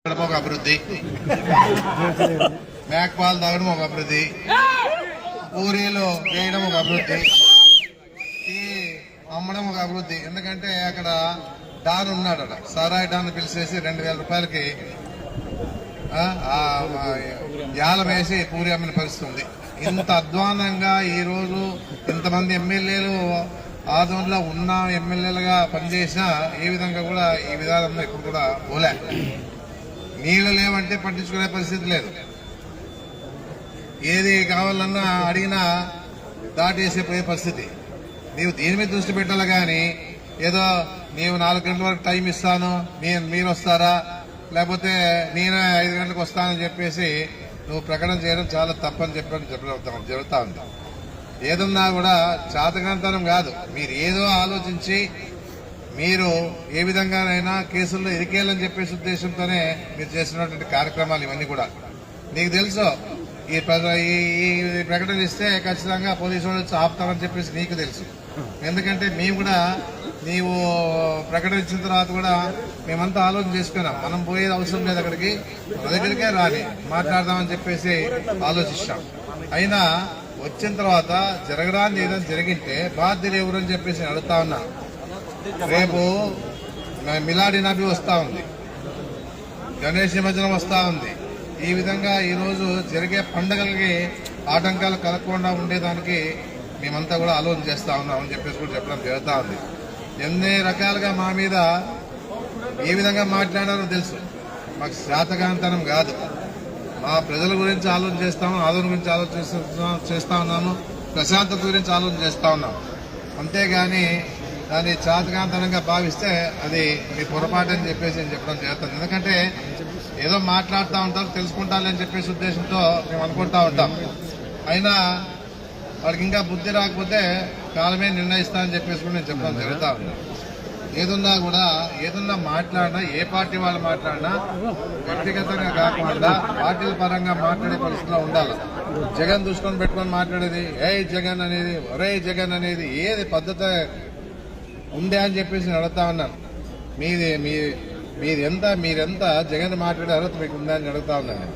ఒక అభివృద్ధి, మేకపాలు తాగడం ఒక అభివృద్ధి, పూరీలు వేయడం ఒక అభివృద్ధి, టీ అమ్మడం ఒక అభివృద్ధి. ఎందుకంటే అక్కడ డాన్ ఉన్నాడు, సారాయి డాన్ పిలిచేసి 2000 రూపాయలకి యాలం వేసి పూరి అమ్మిన పరిస్థితి ఉంది. ఇంత అధ్వానంగా ఈరోజు ఇంతమంది ఎమ్మెల్యేలు ఆదంలో ఉన్న ఎమ్మెల్యేలుగా పనిచేసినా ఏ విధంగా కూడా ఈ విధానంలో ఇప్పుడు కూడా పోలే. నీళ్లు లేవంటే పట్టించుకునే పరిస్థితి లేదు. ఏది కావాలన్నా అడిగినా దాటేసే పోయే పరిస్థితి. నీవు దీని మీద దృష్టి పెట్టాలి కానీ ఏదో నీవు 4 గంటల వరకు టైం ఇస్తాను, మీరు వస్తారా, లేకపోతే నేను 5 గంటలకు వస్తానని చెప్పేసి నువ్వు ప్రకటన చేయడం చాలా తప్పని జరుగుతా ఉంది. ఏదన్నా కూడా చాతకాంతనం కాదు. మీరు ఏదో ఆలోచించి మీరు ఏ విధంగానైనా కేసుల్లో ఇరికేయాలని చెప్పేసి ఉద్దేశంతోనే మీరు చేసినటువంటి కార్యక్రమాలు ఇవన్నీ కూడా నీకు తెలుసు. ఈ ప్రకటన ఇస్తే ఖచ్చితంగా పోలీసు వాళ్ళు వచ్చి ఆపుతామని చెప్పేసి నీకు తెలుసు. ఎందుకంటే మేము కూడా నీవు ప్రకటన ఇచ్చిన తర్వాత కూడా మేమంతా ఆలోచన చేసుకున్నాం, మనం పోయేది అవసరం లేదు, అక్కడికి మన దగ్గరికే రాని మాట్లాడదామని చెప్పేసి ఆలోచిస్తాం. అయినా వచ్చిన తర్వాత జరగడానికి ఏదైనా జరిగింటే బాధ్యులు ఎవరని చెప్పేసి అడుగుతా ఉన్నా. రేపు మిలాడి నబి వస్తా ఉంది, గణేష్ నిమజ్జనం వస్తా ఉంది. ఈ విధంగా ఈరోజు జరిగే పండుగలకి ఆటంకాలు కలగకుండా ఉండేదానికి మేమంతా కూడా ఆలోచన చేస్తా ఉన్నామని చెప్పేసి కూడా చెప్పడం జరుగుతూ ఉంది. ఎన్ని రకాలుగా మా మీద ఏ విధంగా మాట్లాడారో తెలుసు. మాకు శాతకాంతనం కాదు, మా ప్రజల గురించి ఆలోచన చేస్తాము, ఆదరణ గురించి ఆలోచన చేస్తా ఉన్నాము, ప్రశాంతత గురించి ఆలోచన చేస్తా ఉన్నాము. అంతేగాని దాన్ని చాతకాంతనంగా భావిస్తే అది మీ పొరపాటు అని చెప్పేసి నేను చెప్పడం జరుగుతుంది. ఎందుకంటే ఏదో మాట్లాడుతూ ఉంటారు, తెలుసుకుంటారని చెప్పేసి ఉద్దేశంతో మేము అనుకుంటా ఉంటాం. అయినా వాడికి ఇంకా బుద్ధి రాకపోతే కాలమే నిర్ణయిస్తా అని చెప్పేసి కూడా నేను చెప్పడం జరుగుతూ ఉంది. ఏదున్నా కూడా ఏదన్నా మాట్లాడినా, ఏ పార్టీ వాళ్ళు మాట్లాడినా వ్యక్తిగతంగా కాకుండా పార్టీల పరంగా మాట్లాడే పరిస్థితిలో ఉండాలి. జగన్ దృష్టిని పెట్టుకొని మాట్లాడేది, ఏ జగన్ అనేది, ఒరే జగన్ అనేది ఏది పద్ధతి ఉందే అని చెప్పేసి నేను అడుగుతా ఉన్నాను. మీరెంత జగన్ మాట్లాడే అర్హత మీకు ఉందా అని అడుగుతా ఉన్నాను.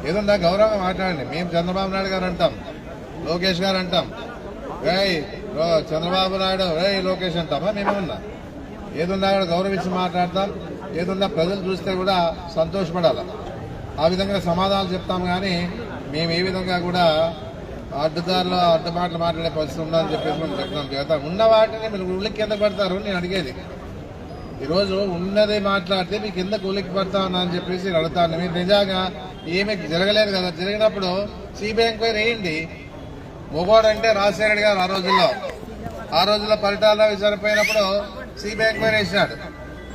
ఏదన్నా గౌరవంగా మాట్లాడండి. మేము చంద్రబాబు నాయుడు గారు అంటాం, లోకేష్ గారు అంటాం, చంద్రబాబు నాయుడు లోకేష్ అంటామా? మేమేమన్నా ఏదున్నా కూడా గౌరవించి మాట్లాడతాం. ఏదున్నా ప్రజలు చూస్తే కూడా సంతోషపడాలి. ఆ విధంగా సమాధానాలు చెప్తాం. కానీ మేము ఏ విధంగా కూడా అడ్డుదారులు అడ్డుమాటలు మాట్లాడే పరిస్థితి ఉందని చెప్పేసి మనం చెప్పడం జరుగుతాం. ఉన్న వాటిని మీరు ఉలిక్కి ఎందుకు పడతారు నేను అడిగేది. ఈరోజు ఉన్నది మాట్లాడితే మీకు ఎందుకు ఉలిక్కి పడతా ఉన్నా అని చెప్పేసి నేను అడుగుతాను. మీరు నిజంగా ఏమీ జరగలేదు కదా, జరిగినప్పుడు సిబిఐ ఎంక్వైరీ వేయండి. మొగోడంటే రాజశేఖర రెడ్డి గారు ఆ రోజుల్లో పరిటాల చనిపోయినప్పుడు సిబిఐ ఎంక్వైరీ వేసినాడు.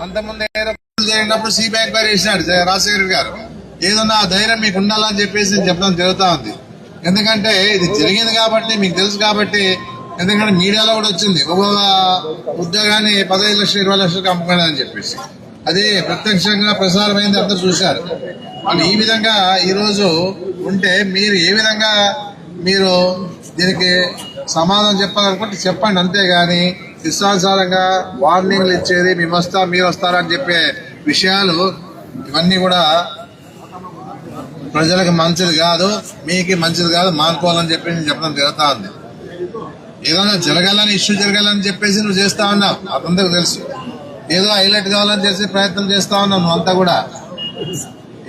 అంతకుముందు ఏదో జరిగినప్పుడు సిబిఐ ఎంక్వైరీ వేసినాడు రాజశేఖర రెడ్డి గారు. ఏదన్నా ధైర్యం మీకు ఉండాలని చెప్పేసి నేను చెప్పడం జరుగుతూ ఉంది. ఎందుకంటే ఇది జరిగింది కాబట్టి, మీకు తెలుసు కాబట్టి. ఎందుకంటే మీడియాలో కూడా వచ్చింది, ఒక్కొక్క ఉద్యోగాన్ని 15 లక్షలు 20 లక్షలకు అమ్ముకున్నారని చెప్పేసి. అది ప్రత్యక్షంగా ప్రసారమైంది, అందరూ చూశారు. వాళ్ళు ఈ విధంగా ఈరోజు ఉంటే మీరు ఏ విధంగా మీరు దీనికి సమాధానం చెప్పాలనుకుంటే చెప్పండి. అంతేగాని ఇష్టానుసారంగా వార్నింగ్లు ఇచ్చేది, మేము వస్తాం మీరు వస్తారని చెప్పే విషయాలు ఇవన్నీ కూడా ప్రజలకు మంచిది కాదు, మీకు మంచిది కాదు, మానుకోవాలని చెప్పి నేను చెప్పడం జరుగుతా ఉంది. ఏదైనా జరగాలని, ఇష్యూ జరగాలని చెప్పేసి నువ్వు చేస్తా ఉన్నావు, అతనికి తెలుసు. ఏదో హైలైట్ కావాలని చేసి ప్రయత్నం చేస్తా ఉన్నావు నువ్వు అంతా కూడా.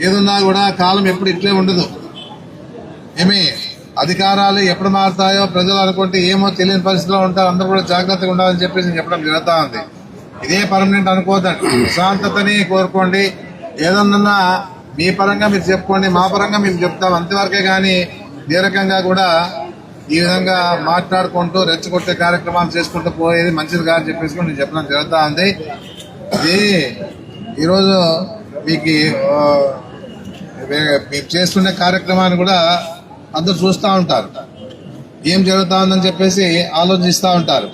ఏదున్నా కూడా కాలం ఎప్పుడు ఇట్లే ఉండదు. ఏమి అధికారాలు ఎప్పుడు మారుతాయో ప్రజలు అనుకుంటే ఏమో తెలియని పరిస్థితిలో ఉంటారు. అందరూ కూడా జాగ్రత్తగా ఉండాలని చెప్పేసి నేను చెప్పడం జరుగుతా ఉంది. ఇదే పర్మనెంట్ అనుకోదండి, ప్రశాంతతని కోరుకోండి. ఏదన్నా మీ పరంగా మీరు చెప్పుకోండి, మా పరంగా మేము చెప్తాం, అంతవరకే. కానీ ఏ రకంగా కూడా ఈ విధంగా మాట్లాడుకుంటూ రెచ్చగొట్టే కార్యక్రమాలు చేసుకుంటూ పోయేది మంచిది కాదని చెప్పేసి నేను చెప్పడం జరుగుతూ ఉంది. ఇది ఈరోజు మీకు మీరు చేస్తున్న కార్యక్రమాన్ని కూడా అందరూ చూస్తూ ఉంటారు, ఏం జరుగుతా ఉందని చెప్పేసి ఆలోచిస్తూ ఉంటారు.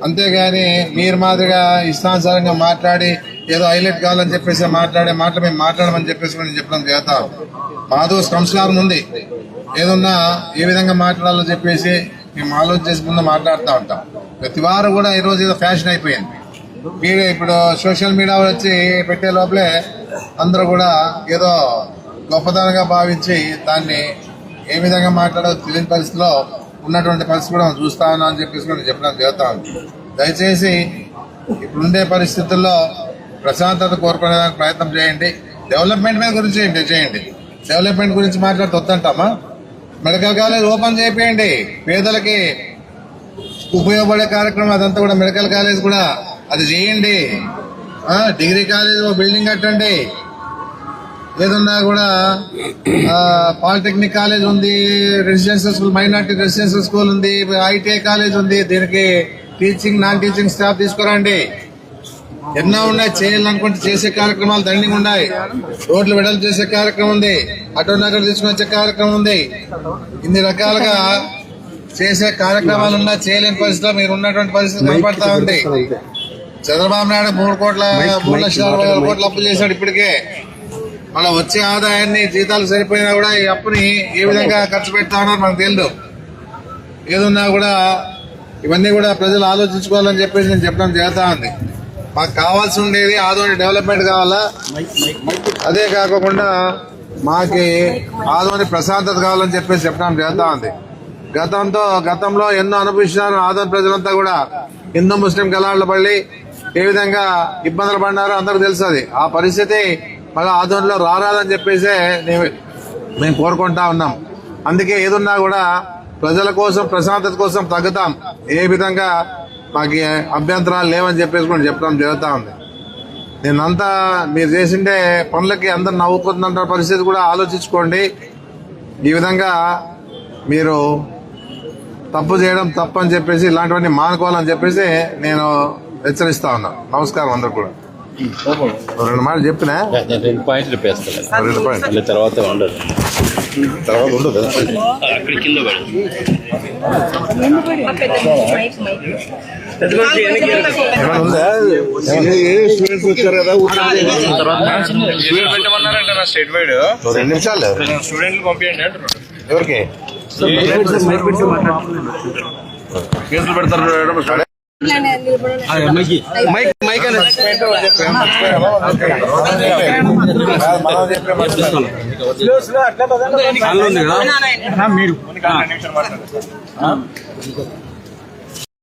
అంతేగాని మీరు మాదిరిగా ఇష్టానుసారంగా మాట్లాడి ఏదో హైలైట్ కావాలని చెప్పేసి మాట్లాడే మాటలు మేము మాట్లాడమని చెప్పేసి నేను చెప్పడం చేస్తాం. మాతో సంస్కారం ఉంది, ఏదన్నా ఏ విధంగా మాట్లాడాలో చెప్పేసి మేము ఆలోచన చేసుకుంటూ మాట్లాడుతూ ఉంటాం. ప్రతి వారం కూడా ఈరోజు ఏదో ఫ్యాషన్ అయిపోయింది. ఇప్పుడు సోషల్ మీడియా వచ్చి పెట్టే లోపలే అందరూ కూడా ఏదో గొప్పతనంగా భావించి దాన్ని ఏ విధంగా మాట్లాడో తెలియని పరిస్థితిలో ఉన్నటువంటి పరిస్థితి కూడా మనం చూస్తా ఉన్నాం అని చెప్పేసి కూడా నేను చెప్పడం జరుగుతాను. దయచేసి ఇప్పుడుండే పరిస్థితుల్లో ప్రశాంతత కోరుకునేదానికి ప్రయత్నం చేయండి. డెవలప్మెంట్ మీద గురించి చేయండి. డెవలప్మెంట్ గురించి మాట్లాడితే వద్దంటామా? మెడికల్ కాలేజ్ ఓపెన్ చేయండి, పేదలకి ఉపయోగపడే కార్యక్రమం అదంతా కూడా మెడికల్ కాలేజ్ కూడా అది చేయండి. డిగ్రీ కాలేజ్ బిల్డింగ్ కట్టండి. ఏదన్నా కూడా పాలిటెక్నిక్ కాలేజ్ ఉంది, residential school, minority residential school ఉంది, ఐటీఐ కాలేజ్ ఉంది. దీనికి టీచింగ్ నాన్ టీచింగ్ స్టాఫ్ తీసుకురండి. ఎన్నో ఉన్నాయి, చేయాలనుకుంటే చేసే కార్యక్రమాలు దండిగా ఉన్నాయి. రోడ్లు వెడలు చేసే కార్యక్రమం ఉంది, ఆటో నగర్ తీసుకుని వచ్చే కార్యక్రమం ఉంది. ఇన్ని రకాలుగా చేసే కార్యక్రమాలు ఉన్నా చేయలేని పరిస్థితిలో మీరు ఉన్నటువంటి పరిస్థితి కనపడతా ఉంది. చంద్రబాబు నాయుడు 3,60,000 కోట్ల అప్పు చేశాడు ఇప్పటికే. మళ్ళీ వచ్చే ఆదాయాన్ని జీతాలు సరిపోయినా కూడా ఈ అప్పుని ఏ విధంగా ఖర్చు పెడతా ఉన్నారు మనకు తెలియదు. ఏదున్నా కూడా ఇవన్నీ కూడా ప్రజలు ఆలోచించుకోవాలని చెప్పేసి నేను చెప్పడం జరుగుతా ఉంది. మాకు కావాల్సి ఉండేది ఆదోని డెవలప్మెంట్ కావాలా, అదే కాకుండా మాకి ఆదోని ప్రశాంతత కావాలని చెప్పేసి చెప్పడం జరుగుతా ఉంది. గతంలో ఎన్నో అనుభవించినారు ఆదోని ప్రజలంతా కూడా. హిందూ ముస్లిం గలాళ్ల పడి ఏ విధంగా ఇబ్బందులు పడినారో అందరికి తెలుసు. అది ఆ పరిస్థితి మళ్ళీ ఆదోనిలో రారాదని చెప్పేసి మేము కోరుకుంటా ఉన్నాం. అందుకే ఏదున్నా కూడా ప్రజల కోసం ప్రశాంతత కోసం తగ్గుతాం. ఏ విధంగా మాకు అభ్యంతరాలు లేవని చెప్పేసి కూడా చెప్పడం జరుగుతూ ఉంది. నేనంతా మీరు చేసిండే పనులకి అందరు నవ్వుకుంటున్న పరిస్థితి కూడా ఆలోచించుకోండి. ఈ విధంగా మీరు తప్పు చేయడం తప్పని చెప్పేసి ఇలాంటివన్నీ మానుకోవాలని చెప్పేసి నేను హెచ్చరిస్తా ఉన్నా. నమస్కారం అందరు కూడా. 2 మాటలు చెప్పినా 2 పాయింట్లు చెప్పేస్తాను. 2 పాయింట్లు తర్వాత ఉండదు అక్కడ కింద స్టూడెంట్స్ వచ్చారు కదా, 2 నిమిషాలు స్టూడెంట్లు పంపించండి అంటున్నారు. ఎవరికి కేసులు పెడతారు. మీరు